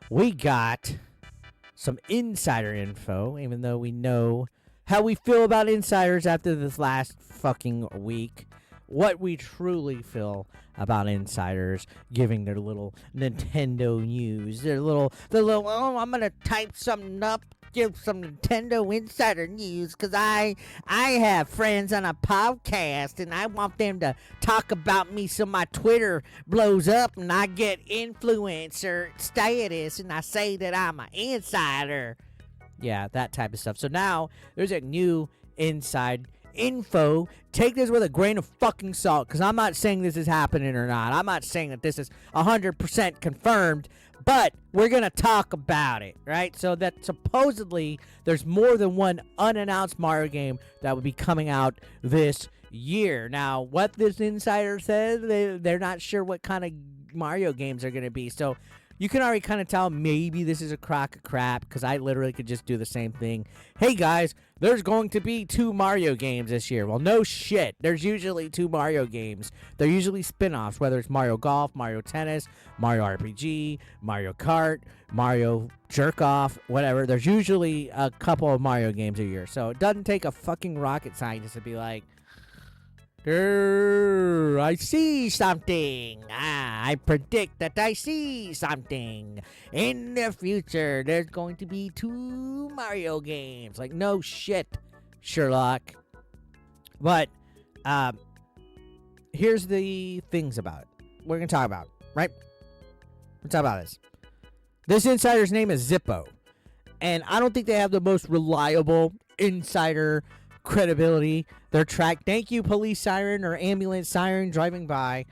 we got some insider info, even though we know how we feel about insiders after this last fucking week. What we truly feel about insiders giving their little Nintendo news, their little, oh, I'm gonna type something up, give some Nintendo insider news, because I have friends on a podcast and I want them to talk about me so my Twitter blows up and I get influencer status and I say that I'm an insider. Yeah, that type of stuff. So now there's a new inside info. Take this with a grain of fucking salt, because I'm not saying this is happening or not. I'm not saying that this is 100% confirmed, but we're going to talk about it, right? So that supposedly there's more than one unannounced Mario game that will be coming out this year. Now, what this insider says, they're not sure what kind of Mario games are going to be. So you can already kind of tell maybe this is a crock of crap, because I literally could just do the same thing. Hey guys, there's going to be 2 Mario games this year. Well, no shit. There's usually 2 Mario games. They're usually spin-offs, whether it's Mario Golf, Mario Tennis, Mario RPG, Mario Kart, Mario Jerk-Off, whatever. There's usually a couple of Mario games a year. So it doesn't take a fucking rocket scientist to be like, I see something. I predict that I see something. In the future, there's going to be 2 Mario games. Like, no shit, Sherlock. But, here's the things about it. We're going to talk about, right? Let's talk about this. This insider's name is Zippo. And I don't think they have the most reliable insider credibility. Their track, thank you, police siren or ambulance siren driving by.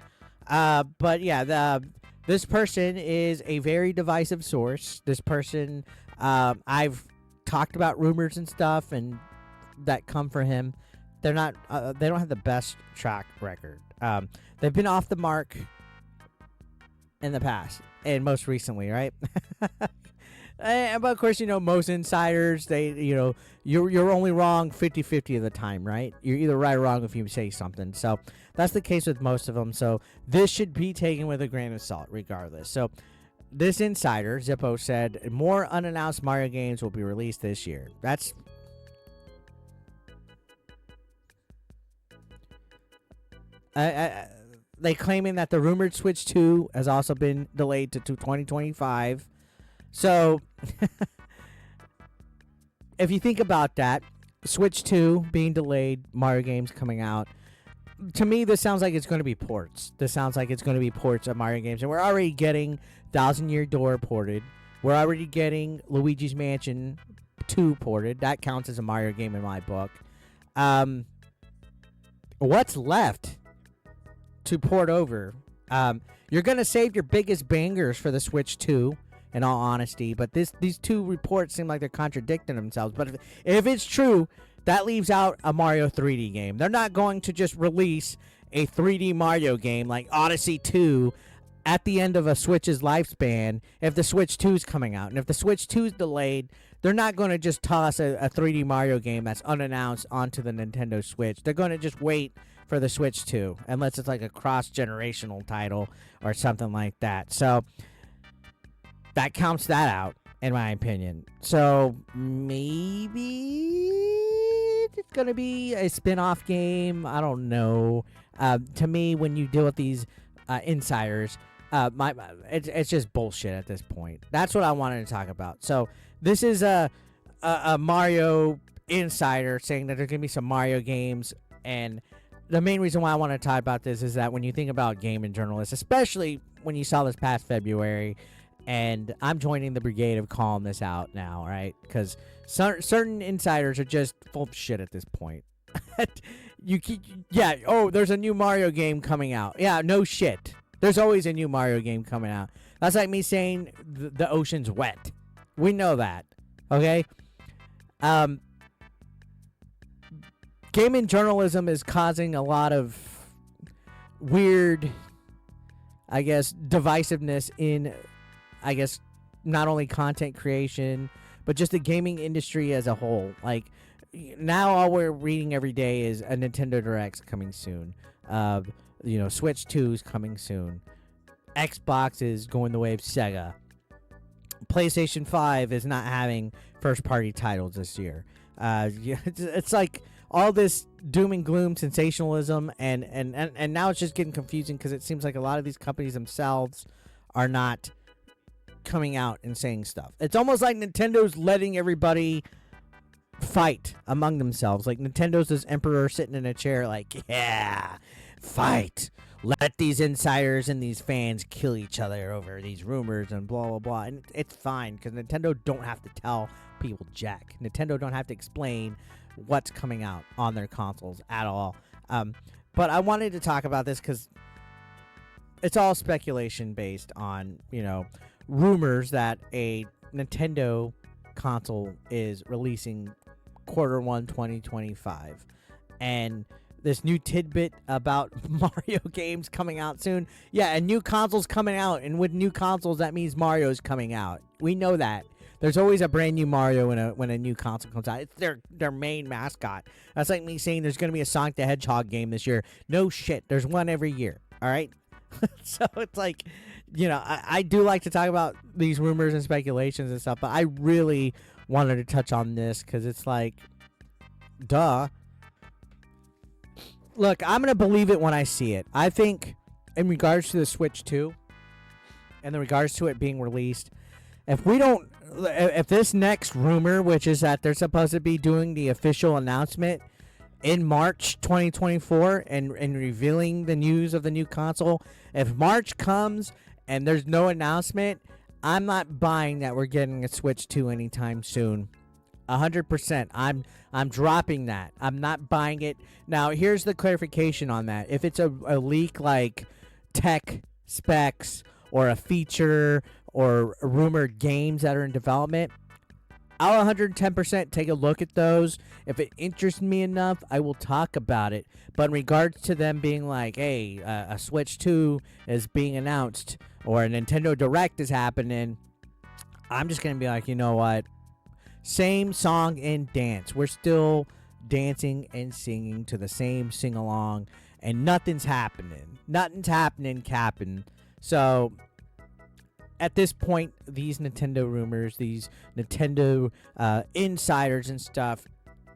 But yeah, this person is a very divisive source. This person, I've talked about rumors and stuff and that come from him. They're not, they don't have the best track record. They've been off the mark in the past and most recently, right? But of course, most insiders, you're only wrong 50-50 of the time, right? You're either right or wrong if you say something. So that's the case with most of them. So this should be taken with a grain of salt regardless. So this insider, Zippo, said more unannounced Mario games will be released this year. That's... they claiming that the rumored Switch 2 has also been delayed to 2025. So, if you think about that, Switch 2 being delayed, Mario games coming out, to me, this sounds like it's going to be ports. This sounds like it's going to be ports of Mario games. And we're already getting Thousand Year Door ported. We're already getting Luigi's Mansion 2 ported. That counts as a Mario game in my book. What's left to port over? You're going to save your biggest bangers for the Switch 2. In all honesty, but these 2 reports seem like they're contradicting themselves. But if it's true, that leaves out a Mario 3D game. They're not going to just release a 3D Mario game like Odyssey 2 at the end of a Switch's lifespan if the Switch 2 is coming out. And if the Switch 2 is delayed, they're not going to just toss a 3D Mario game that's unannounced onto the Nintendo Switch. They're going to just wait for the Switch 2, unless it's like a cross-generational title or something like that. So that counts that out, in my opinion. So maybe it's going to be a spin-off game. I don't know. To me, when you deal with these insiders, it's just bullshit at this point. That's what I wanted to talk about. So this is a Mario insider saying that there's going to be some Mario games. And the main reason why I want to talk about this is that when you think about gaming journalists, especially when you saw this past February, and I'm joining the brigade of calling this out now, right? Because certain insiders are just full of shit at this point. There's a new Mario game coming out. Yeah, no shit. There's always a new Mario game coming out. That's like me saying the ocean's wet. We know that, okay? Gaming journalism is causing a lot of weird, I guess, divisiveness in, I guess, not only content creation, but just the gaming industry as a whole. Like, now all we're reading every day is a Nintendo Direct's coming soon. Switch 2's coming soon. Xbox is going the way of Sega. PlayStation 5 is not having first-party titles this year. It's like all this doom and gloom sensationalism, and now it's just getting confusing because it seems like a lot of these companies themselves are not coming out and saying stuff. It's almost like Nintendo's letting everybody fight among themselves. Like Nintendo's this emperor sitting in a chair like, yeah, fight. Let these insiders and these fans kill each other over these rumors and blah, blah, blah. And it's fine because Nintendo don't have to tell people jack. Nintendo don't have to explain what's coming out on their consoles at all. But I wanted to talk about this because it's all speculation based on, rumors that a Nintendo console is releasing Q1 2025. And this new tidbit about Mario games coming out soon. Yeah, and new consoles coming out. And with new consoles, that means Mario's coming out. We know that. There's always a brand new Mario when a new console comes out. It's their main mascot. That's like me saying there's going to be a Sonic the Hedgehog game this year. No shit. There's one every year. All right? So it's like, I do like to talk about these rumors and speculations and stuff, but I really wanted to touch on this because it's like, duh. Look, I'm going to believe it when I see it. I think in regards to the Switch 2 and in regards to it being released, if this next rumor, which is that they're supposed to be doing the official announcement in March 2024 and revealing the news of the new console, if March comes and there's no announcement, I'm not buying that we're getting a Switch 2 anytime soon. 100%. I'm dropping that. I'm not buying it. Now, here's the clarification on that. If it's a leak like tech specs or a feature or rumored games that are in development, I'll 110% take a look at those. If it interests me enough, I will talk about it. But in regards to them being like, hey, a Switch 2 is being announced or a Nintendo Direct is happening, I'm just going to be like, you know what? Same song and dance. We're still dancing and singing to the same sing-along, and nothing's happening. Nothing's happening, Captain. So at this point, these Nintendo rumors, these Nintendo insiders and stuff,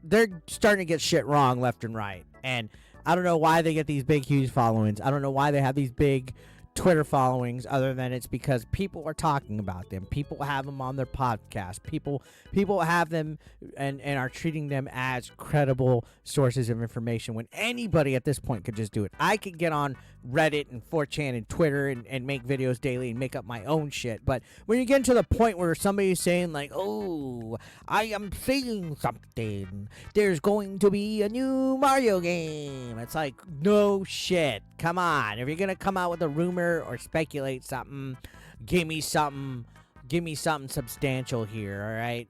they're starting to get shit wrong left and right. And I don't know why they get these big, huge followings. I don't know why they have these big Twitter followings other than it's because people are talking about them. People have them on their podcast. People have them and are treating them as credible sources of information when anybody at this point could just do it. I could get on Reddit and 4chan and Twitter and make videos daily and make up my own shit. But when you get to the point where somebody's saying like, oh, I am saying something, there's going to be a new Mario game. It's like, no shit. Come on. If you're going to come out with a rumor or speculate something, give me something substantial here, all right?